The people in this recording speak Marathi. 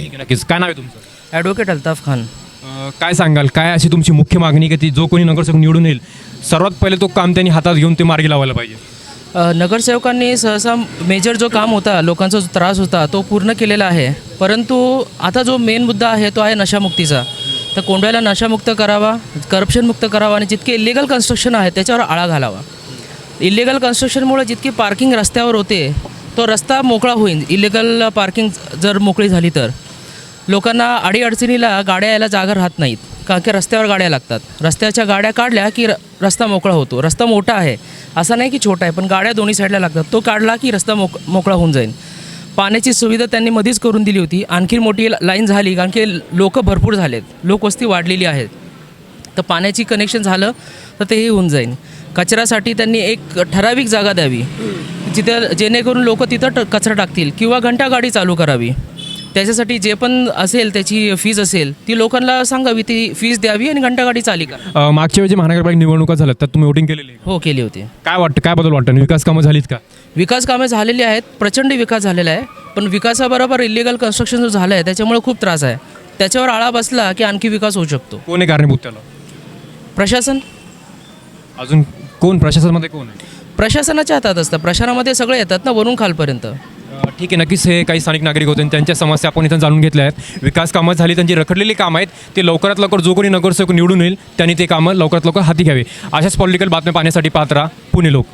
ठीक आहे, नक्कीच. काय नाव आहे तुमचं? ॲडव्होकेट अल्ताफ खान. काय सांगाल, काय अशी तुमची मुख्य मागणी की ती जो कोणी नगरसेवक निवडून येईल सर्वात पहिले तो काम त्यांनी हातात घेऊन ते मार्गी लावायला पाहिजे? नगरसेवकांनी सहसा मेजर जो काम होता, लोकांचा जो त्रास होता तो पूर्ण केलेला आहे. परंतु आता जो मेन मुद्दा आहे तो आहे नशामुक्तीचा. तर कोंढव्याला नशामुक्त करावा, करप्शनमुक्त करावा आणि जितके इलिगल कन्स्ट्रक्शन आहे त्याच्यावर आळा घालावा. इलिगल कन्स्ट्रक्शनमुळे जितकी पार्किंग रस्त्यावर होते तो रस्ता मोकळा होईल. इलिगल पार्किंग जर मोकळी झाली तर लोकांना अडीअडचणीला गाड्या यायला जागा राहत नाहीत, कारण की रस्त्यावर गाड्या लागतात. रस्त्याच्या गाड्या काढल्या की रस्ता मोकळा होतो. रस्ता मोठा आहे असा नाही की छोटा आहे, पण गाड्या दोन्ही साईडला लागतात. तो काढला की रस्ता मोकळा होऊन जाईल. पाण्याची सुविधा त्यांनी मध्येच करून दिली होती. आणखी मोठी लाईन झाली कारण की लोक भरपूर झालेत, लोकवस्ती वाढलेली आहे. तर पाण्याची कनेक्शन झालं तर तेही होऊन जाईल. कचऱ्यासाठी त्यांनी एक ठराविक जागा द्यावी जिथे जेणेकरून लोक तिथं कचरा टाकतील किंवा घंटागाडी चालू करावी. त्याच्यासाठी जे पण असेल त्याची फीज असेल ती लोकांना सांगावी, ती फीज द्यावी आणि घंटागाडी चाली करा. मागच्या वेळी जे महानगरपालिका निवडणुका झाल्या तर तुम्ही वोटिंग केलेली आहे? हो, केली होती. काय वाटतं, काय बदल वाटतं? विकास कामं झालीत का? विकास कामे झालेली आहेत, प्रचंड विकास झालेला आहे. पण विकासाबरोबर इलिगल कन्स्ट्रक्शन जो झालं आहे त्याच्यामुळे खूप त्रास आहे. त्याच्यावर आळा बसला की आणखी विकास होऊ शकतो. कोण आहे कारणीभूत त्याला? प्रशासन. अजून कोण प्रशासनामध्ये कोण आहे? प्रशासनाच्या हातात असतं. प्रशासनामध्ये सगळे येतात ना, वरून खालपर्यंत. ठीक आहे, नक्कीच. हे काही स्थानिक नागरिक होते आणि त्यांच्या समस्या आपण इथं जाणून घेतल्या आहेत. विकास कामं झाली, त्यांची रखडलेली कामं आहेत ते लवकरात लवकर जो कोणी नगरसेवक निवडून येईल त्यांनी ते कामं लवकरात लवकर हाती घ्यावे. अशाच पॉलिटिकल बातम्या पाहण्यासाठी पाहत राहा पुणे लोक.